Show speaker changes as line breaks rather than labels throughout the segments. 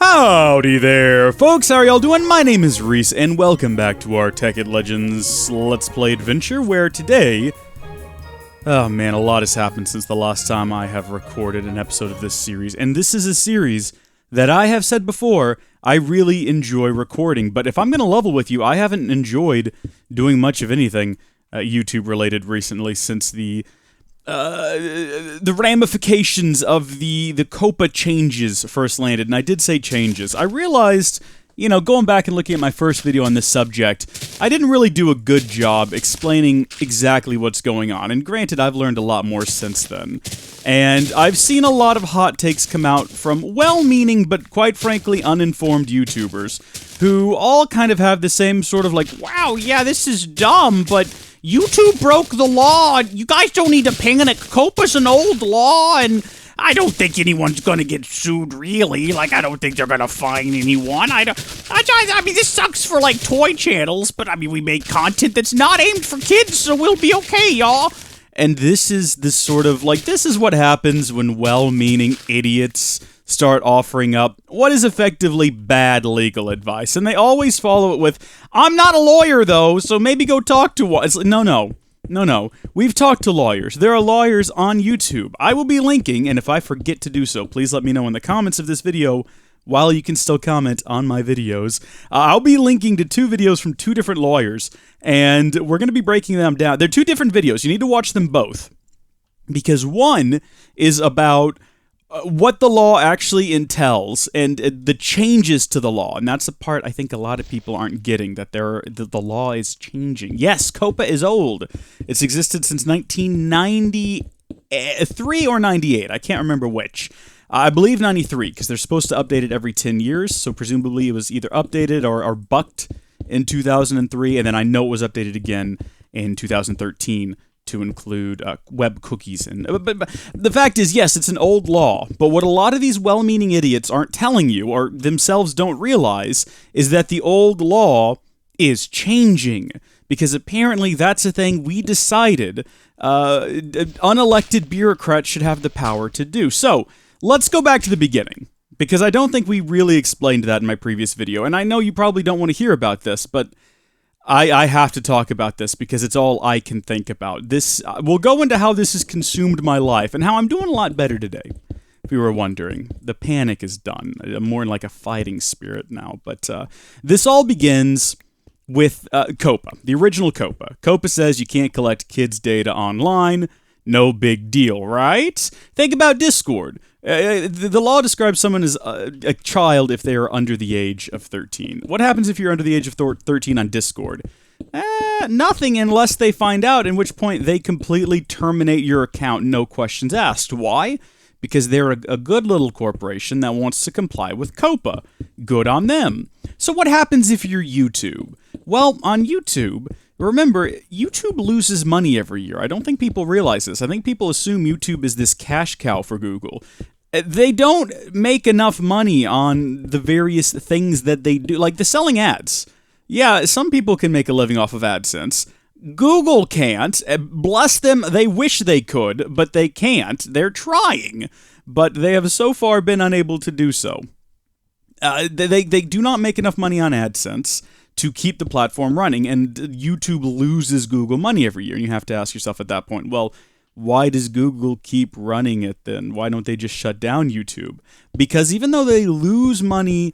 Howdy there, folks! How are y'all doing? My name is Reese, and welcome back to our Tekkit Legends Let's Play adventure, where today... Oh man, a lot has happened since the last time I have recorded an episode of this series, and this is a series that I have said before, I really enjoy recording, but if I'm gonna level with you, I haven't enjoyed doing much of anything YouTube-related recently since the ramifications of the COPPA changes first landed, and I did say changes. I realized, you know, going back and looking at my first video on this subject, I didn't really do a good job explaining exactly what's going on, and granted, I've learned a lot more since then. And I've seen a lot of hot takes come out from well-meaning, but quite frankly uninformed YouTubers, who all kind of have the same sort of like, wow, yeah, this is dumb, but YouTube broke the law, you guys don't need to panic, COPPA's an old law, and I don't think anyone's gonna get sued, really. Like, I don't think they're gonna fine anyone. I mean, this sucks for, like, toy channels, but, I mean, we make content that's not aimed for kids, so we'll be okay, y'all. And this is the sort of, like, this is what happens when well-meaning idiots start offering up what is effectively bad legal advice. And they always follow it with, I'm not a lawyer, though, so maybe go talk to one. It's like, no. We've talked to lawyers. There are lawyers on YouTube. I will be linking, and if I forget to do so, please let me know in the comments of this video while you can still comment on my videos. I'll be linking to two videos from two different lawyers, and we're going to be breaking them down. They're two different videos. You need to watch them both, because one is about what the law actually entails and the changes to the law, and that's the part I think a lot of people aren't getting, that the law is changing. Yes, COPPA is old. It's existed since 1993 or 98. I can't remember which. I believe 93, because they're supposed to update it every 10 years, so presumably it was either updated or bucked in 2003, and then I know it was updated again in 2013. To include web cookies. And but the fact is, yes, it's an old law, but what a lot of these well-meaning idiots aren't telling you, or themselves don't realize, is that the old law is changing, because apparently that's a thing we decided unelected bureaucrats should have the power to do. So, let's go back to the beginning, because I don't think we really explained that in my previous video, and I know you probably don't want to hear about this, but I have to talk about this because it's all I can think about. This we'll go into how this has consumed my life and how I'm doing a lot better today. If you were wondering, the panic is done. I'm more like a fighting spirit now. But this all begins with COPPA, the original COPPA. COPPA says you can't collect kids' data online. No big deal, right? Think about Discord. The law describes someone as a child if they are under the age of 13. What happens if you're under the age of 13 on Discord? Nothing unless they find out, in which point they completely terminate your account, no questions asked. Why? Because they're a good little corporation that wants to comply with COPPA. Good on them. So what happens if you're YouTube? Well, on YouTube, remember, YouTube loses money every year. I don't think people realize this. I think people assume YouTube is this cash cow for Google. They don't make enough money on the various things that they do, like the selling ads. Yeah, some people can make a living off of AdSense. Google can't. Bless them, they wish they could, but they can't. They're trying, but they have so far been unable to do so. They do not make enough money on AdSense to keep the platform running, and YouTube loses Google money every year. And you have to ask yourself at that point, well, why does Google keep running it then? Why don't they just shut down YouTube? Because even though they lose money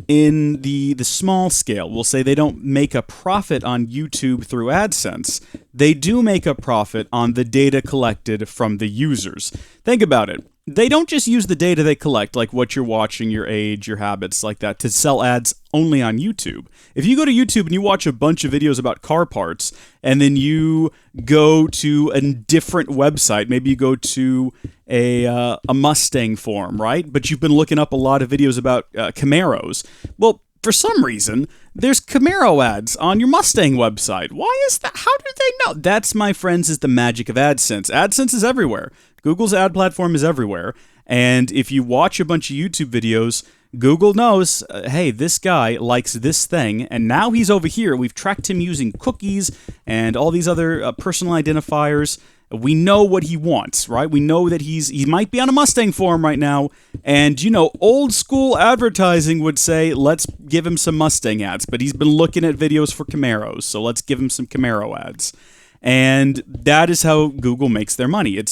in the small scale, we'll say they don't make a profit on YouTube through AdSense, they do make a profit on the data collected from the users. Think about it. They don't just use the data they collect, like what you're watching, your age, your habits, like that, to sell ads only on YouTube. If you go to YouTube and you watch a bunch of videos about car parts, and then you go to a different website, maybe you go to a Mustang forum, right? But you've been looking up a lot of videos about Camaros. Well, for some reason, there's Camaro ads on your Mustang website. Why is that? How do they know? That's, my friends, is the magic of AdSense. AdSense is everywhere. Google's ad platform is everywhere. And if you watch a bunch of YouTube videos, Google knows, hey, this guy likes this thing, and now he's over here. We've tracked him using cookies and all these other personal identifiers. We know what he wants, right? We know that he might be on a Mustang forum right now, and, old school advertising would say, let's give him some Mustang ads, but he's been looking at videos for Camaros, so let's give him some Camaro ads. And that is how Google makes their money.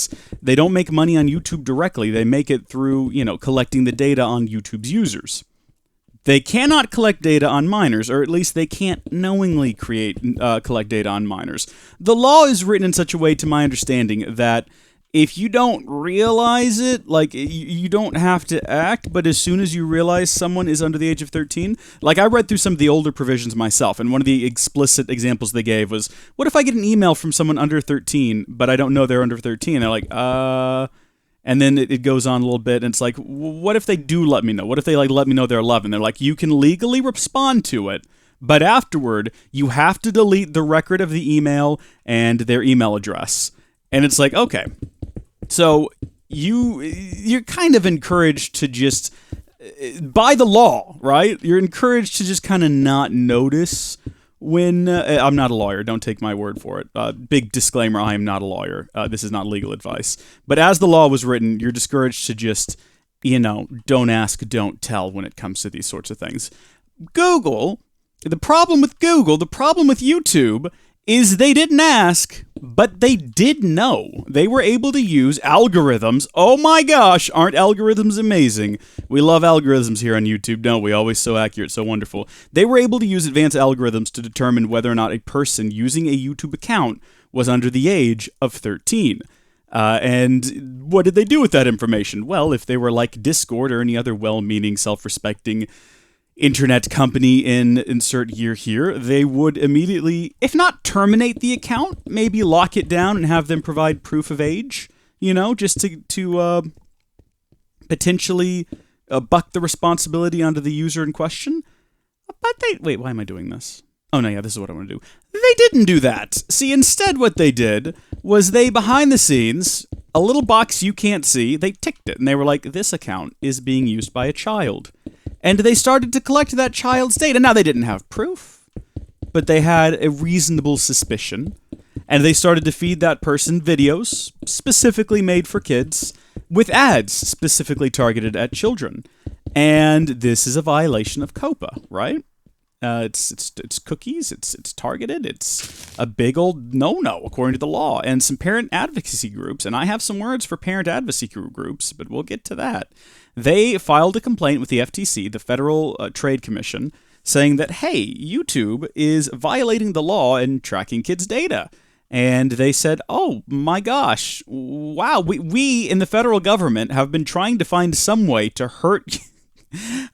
They don't make money on YouTube directly. They make it through, collecting the data on YouTube's users. They cannot collect data on minors, or at least they can't knowingly collect data on minors. The law is written in such a way, to my understanding, that if you don't realize it, like, you don't have to act, but as soon as you realize someone is under the age of 13, like, I read through some of the older provisions myself, and one of the explicit examples they gave was, what if I get an email from someone under 13, but I don't know they're under 13? They're like, and then it goes on a little bit, and it's like, what if they do let me know? What if they, let me know they're 11? They're like, you can legally respond to it, but afterward, you have to delete the record of the email and their email address. And it's like, okay. So you're kind of encouraged to just, by the law, right? You're encouraged to just kind of not notice when, I'm not a lawyer, don't take my word for it. Big disclaimer, I am not a lawyer. This is not legal advice. But as the law was written, you're discouraged to just, don't ask, don't tell when it comes to these sorts of things. The problem with YouTube is they didn't ask, but they did know. They were able to use algorithms. Oh my gosh, aren't algorithms amazing? We love algorithms here on YouTube, don't we? Always so accurate, so wonderful. They were able to use advanced algorithms to determine whether or not a person using a YouTube account was under the age of 13. And what did they do with that information? Well, if they were like Discord or any other well-meaning, self-respecting internet company in insert year here, they would immediately, if not terminate the account, maybe lock it down and have them provide proof of age, just to potentially buck the responsibility onto the user in question. But wait, why am I doing this? Oh no, yeah, this is what I want to do. They didn't do that. See, instead what they did was they, behind the scenes, a little box you can't see, they ticked it, and they were like, this account is being used by a child. And they started to collect that child's data. Now, they didn't have proof, but they had a reasonable suspicion. And they started to feed that person videos specifically made for kids with ads specifically targeted at children. And this is a violation of COPPA, right? It's cookies, it's targeted, it's a big old no-no according to the law. And some parent advocacy groups, and I have some words for parent advocacy groups, but we'll get to that. They filed a complaint with the FTC, the Federal Trade Commission, saying that, hey, YouTube is violating the law and tracking kids' data. And they said, oh my gosh, wow, we in the federal government have been trying to find some way to hurt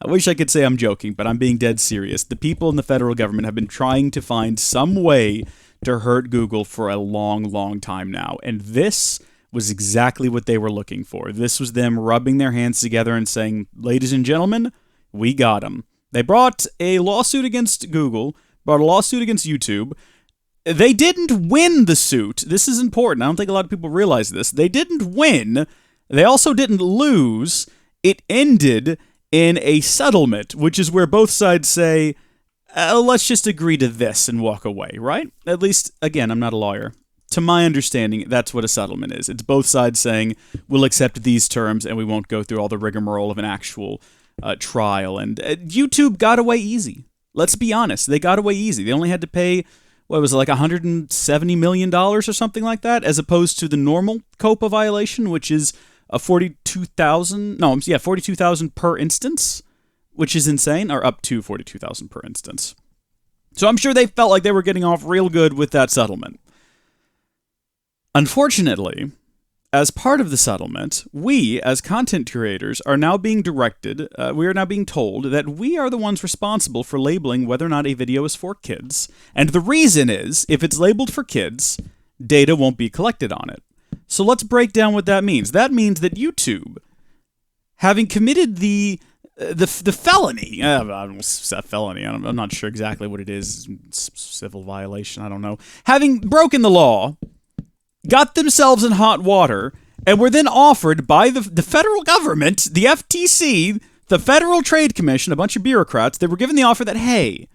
I wish I could say I'm joking, but I'm being dead serious. The people in the federal government have been trying to find some way to hurt Google for a long, long time now. And this was exactly what they were looking for. This was them rubbing their hands together and saying, ladies and gentlemen, we got them. They brought a lawsuit against Google, brought a lawsuit against YouTube. They didn't win the suit. This is important. I don't think a lot of people realize this. They didn't win. They also didn't lose. It ended in a settlement, which is where both sides say, let's just agree to this and walk away, right? At least, again, I'm not a lawyer. To my understanding, that's what a settlement is. It's both sides saying, we'll accept these terms and we won't go through all the rigmarole of an actual trial. And YouTube got away easy. Let's be honest. They got away easy. They only had to pay, what was it, like $170 million or something like that, as opposed to the normal COPPA violation, which is $42,000 per instance, which is insane, or up to $42,000 per instance. So I'm sure they felt like they were getting off real good with that settlement. Unfortunately, as part of the settlement, we, as content curators, are now being directed, we are now being told that we are the ones responsible for labeling whether or not a video is for kids. And the reason is, if it's labeled for kids, data won't be collected on it. So let's break down what that means. That means that YouTube, having committed the felony, felony, I'm not sure exactly what it is, civil violation, I don't know, having broken the law, got themselves in hot water, and were then offered by the federal government, the FTC, the Federal Trade Commission, a bunch of bureaucrats, they were given the offer that, hey,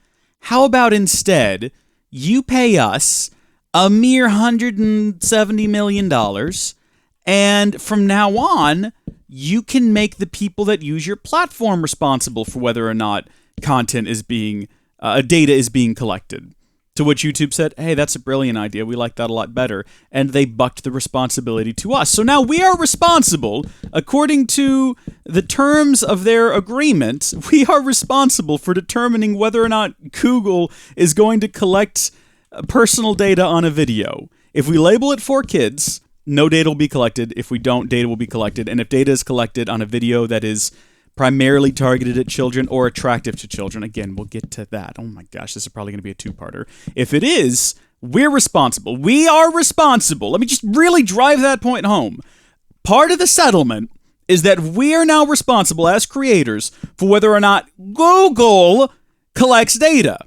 how about instead you pay us a mere $170 million. And from now on, you can make the people that use your platform responsible for whether or not content is being, data is being collected. To which YouTube said, hey, that's a brilliant idea. We like that a lot better. And they bucked the responsibility to us. So now we are responsible, according to the terms of their agreement, we are responsible for determining whether or not Google is going to collect personal data on a video. If we label it for kids, no data will be collected. If we don't, data will be collected. And if data is collected on a video that is primarily targeted at children or attractive to children, again, we'll get to that. Oh my gosh, this is probably going to be a two-parter. If it is, we're responsible. We are responsible. Let me just really drive that point home. Part of the settlement is that we are now responsible as creators for whether or not Google collects data.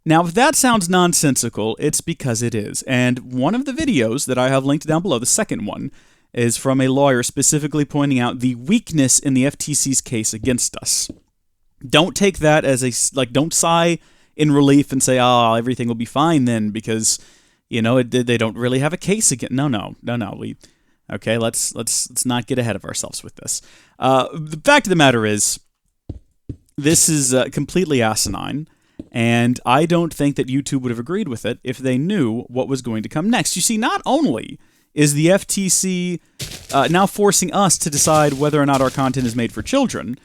Now, if that sounds nonsensical, it's because it is. And one of the videos that I have linked down below, the second one, is from a lawyer specifically pointing out the weakness in the FTC's case against us. Don't take that as don't sigh in relief and say, oh, everything will be fine then because, they don't really have a case again. No. Let's not get ahead of ourselves with this. The fact of the matter is, this is completely asinine, and I don't think that YouTube would have agreed with it if they knew what was going to come next. You see, not only is the FTC now forcing us to decide whether or not our content is made for children,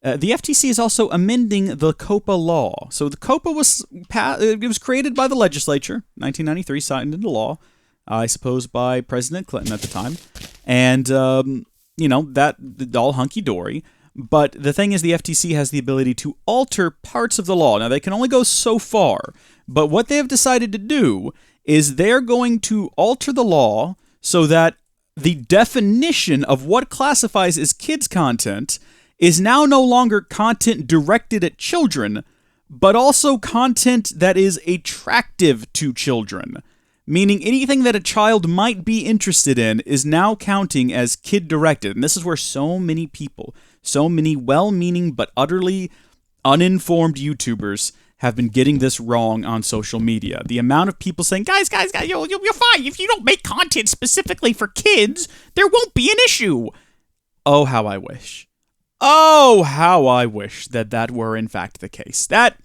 the FTC is also amending the COPPA law. So the COPPA was created by the legislature, 1993, signed into law, I suppose by President Clinton at the time. And, that all hunky-dory. But the thing is, the FTC has the ability to alter parts of the law. Now, they can only go so far. But what they have decided to do is they're going to alter the law so that the definition of what classifies as kids' content is now no longer content directed at children, but also content that is attractive to children. Meaning anything that a child might be interested in is now counting as kid-directed. And this is where so many people, so many well-meaning but utterly uninformed YouTubers have been getting this wrong on social media. The amount of people saying, guys, you're fine. If you don't make content specifically for kids, there won't be an issue. Oh, how I wish. Oh, how I wish that were in fact the case. There'd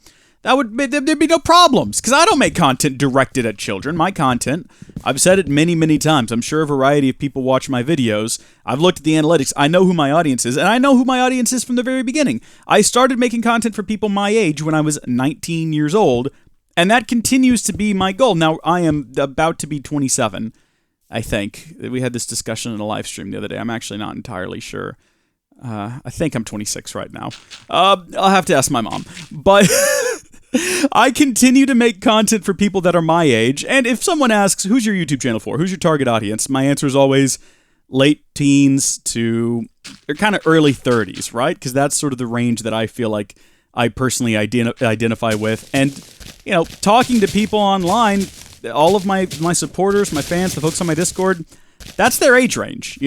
be no problems, because I don't make content directed at children. My content, I've said it many, many times. I'm sure a variety of people watch my videos. I've looked at the analytics. I know who my audience is, and I know who my audience is from the very beginning. I started making content for people my age when I was 19 years old, and that continues to be my goal. Now, I am about to be 27, I think. We had this discussion in a live stream the other day. I'm actually not entirely sure. I think I'm 26 right now. I'll have to ask my mom. But I continue to make content for people that are my age, and if someone asks, who's your YouTube channel for? Who's your target audience? My answer is always late teens to kind of early 30s, right? Because that's sort of the range that I feel like I personally identify with. And, talking to people online, all of my supporters, my fans, the folks on my Discord, that's their age range,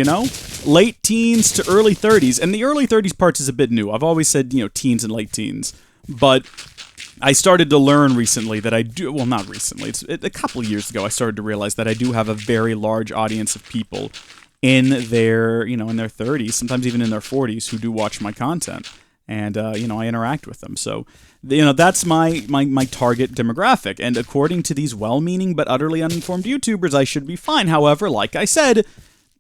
Late teens to early 30s. And the early 30s parts is a bit new. I've always said, teens and late teens. But I started to learn recently that I do, well, not recently, it's a couple of years ago, I started to realize that I do have a very large audience of people in their, in their 30s, sometimes even in their 40s, who do watch my content. And, I interact with them. So, that's my target demographic. And according to these well-meaning but utterly uninformed YouTubers, I should be fine. However, like I said,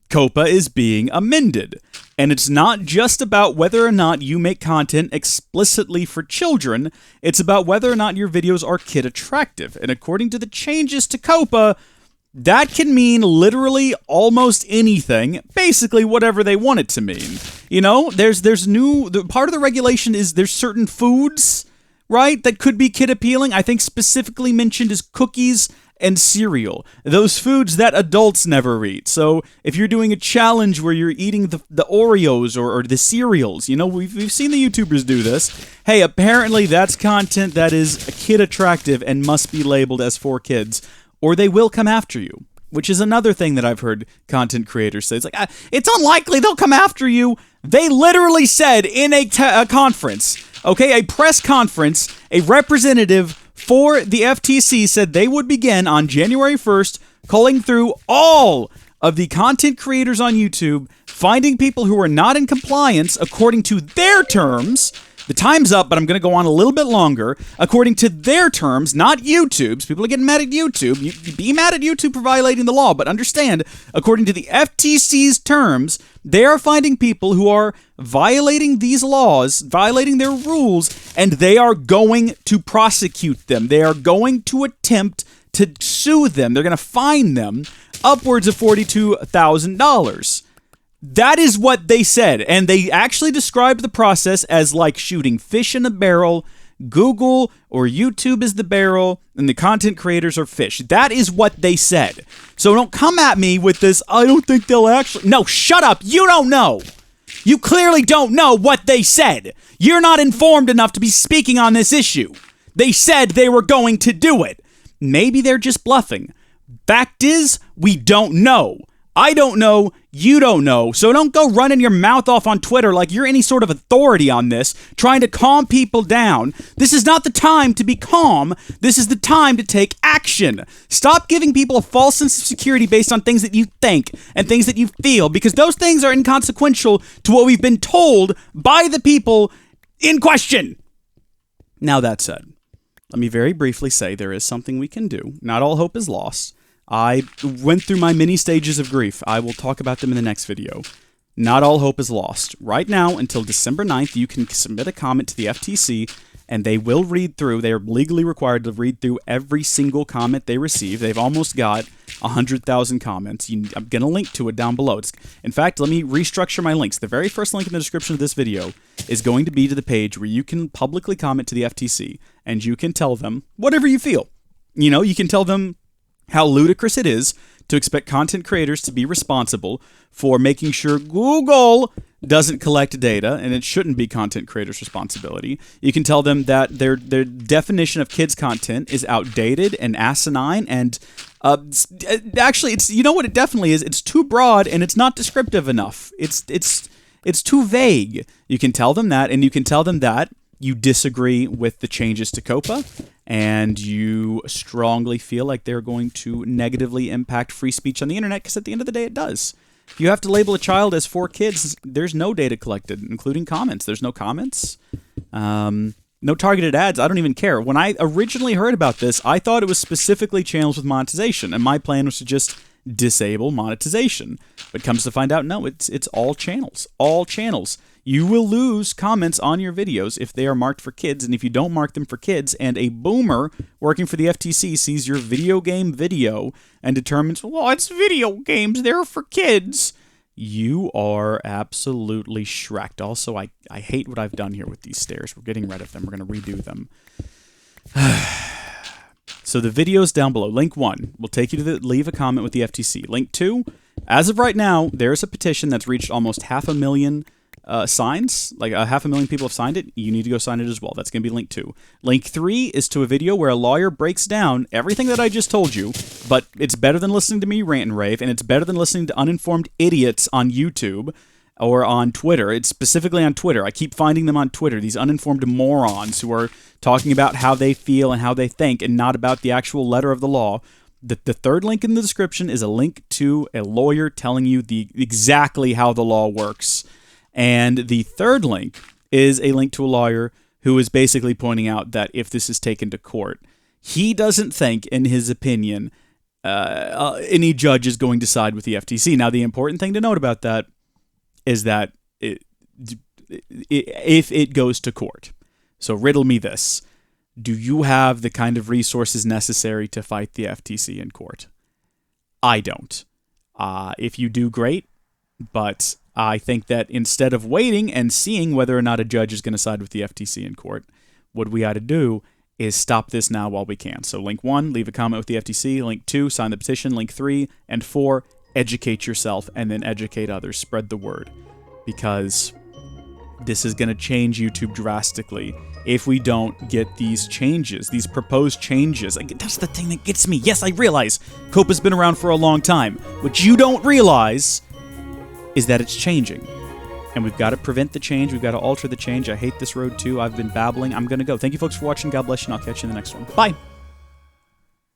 COPPA is being amended. And it's not just about whether or not you make content explicitly for children, it's about whether or not your videos are kid attractive. And according to the changes to COPPA, that can mean literally almost anything, basically whatever they want it to mean. There's new, part of the regulation is there's certain foods, right, that could be kid appealing. I think specifically mentioned is cookies and cereal, those foods that adults never eat. So if you're doing a challenge where you're eating the Oreos or the cereals, we've seen the YouTubers do this. Hey, apparently that's content that is kid attractive and must be labeled as for kids, or they will come after you, which is another thing that I've heard content creators say. It's like, it's unlikely they'll come after you. They literally said in a conference, okay, a press conference, a representative For the FTC said they would begin on January 1st culling through all of the content creators on YouTube, finding people who are not in compliance according to their terms. The time's up, but I'm going to go on a little bit longer. According to their terms, not YouTube's. People are getting mad at YouTube. You be mad at YouTube for violating the law, but understand, according to the FTC's terms, they are finding people who are violating these laws, violating their rules, and they are going to prosecute them. They are going to attempt to sue them. They're going to fine them upwards of $42,000. That is what they said, and they actually described the process as like shooting fish in a barrel. Google or YouTube is the barrel, and the content creators are fish. That is what they said. So don't come at me with this, I don't think they'll actually... No, shut up. You don't know. You clearly don't know what they said. You're not informed enough to be speaking on this issue. They said they were going to do it. Maybe they're just bluffing. Fact is, we don't know. I don't know, you don't know, so don't go running your mouth off on Twitter like you're any sort of authority on this, trying to calm people down. This is not the time to be calm. This is the time to take action. Stop giving people a false sense of security based on things that you think and things that you feel, because those things are inconsequential to what we've been told by the people in question. Now that said, let me very briefly say there is something we can do. Not all hope is lost. I went through my many stages of grief. I will talk about them in the next video. Not all hope is lost. Right now, until December 9th, you can submit a comment to the FTC, and they will read through. They are legally required to read through every single comment they receive. They've almost got 100,000 comments. I'm going to link to it down below. In fact, let me restructure my links. The very first link in the description of this video is going to be to the page where you can publicly comment to the FTC, and you can tell them whatever you feel. You know, you can tell them how ludicrous it is to expect content creators to be responsible for making sure Google doesn't collect data, and it shouldn't be content creators' responsibility. You can tell them that their definition of kids' content is outdated and asinine, and actually, it's, you know what it definitely is? It's too broad, and it's not descriptive enough. It's too vague. You can tell them that, and you can tell them that you disagree with the changes to COPPA, and you strongly feel like they're going to negatively impact free speech on the internet, because at the end of the day, it does. If you have to label a child as 4 kids, there's no data collected, including comments. There's no comments. No targeted ads. I don't even care. When I originally heard about this, I thought it was specifically channels with monetization, and my plan was to just disable monetization. But comes to find out, no, it's all channels. All channels. You will lose comments on your videos if they are marked for kids, and if you don't mark them for kids, and a boomer working for the FTC sees your video game video and determines, well, it's video games, they're for kids, you are absolutely shreked. Also, I hate what I've done here with these stairs. We're getting rid of them. We're going to redo them. So the video's down below. Link 1 will take you to leave a comment with the FTC. Link 2, as of right now, there's a petition that's reached almost 500,000 signs, like 500,000 people have signed it. You need to go sign it as well. That's going to be link 2. Link 3 is to a video where a lawyer breaks down everything that I just told you, but it's better than listening to me rant and rave, and it's better than listening to uninformed idiots on YouTube or on Twitter. It's specifically on Twitter. I keep finding them on Twitter, these uninformed morons who are talking about how they feel and how they think and not about the actual letter of the law. The third link in the description is a link to a lawyer telling you exactly how the law works. And the third link is a link to a lawyer who is basically pointing out that if this is taken to court, he doesn't think, in his opinion, any judge is going to side with the FTC. Now, the important thing to note about that is that if it goes to court, so riddle me this, do you have the kind of resources necessary to fight the FTC in court? I don't. If you do, great, but I think that instead of waiting and seeing whether or not a judge is going to side with the FTC in court, what we ought to do is stop this now while we can. So link 1, leave a comment with the FTC. Link 2, sign the petition. Link 3 and 4, educate yourself and then educate others. Spread the word, because this is going to change YouTube drastically if we don't get these changes, these proposed changes. Like, that's the thing that gets me. Yes, I realize COPPA's been around for a long time. What you don't realize is that it's changing. And we've got to prevent the change. We've got to alter the change. I hate this road too. I've been babbling. I'm going to go. Thank you folks for watching. God bless you, and I'll catch you in the next one. Bye.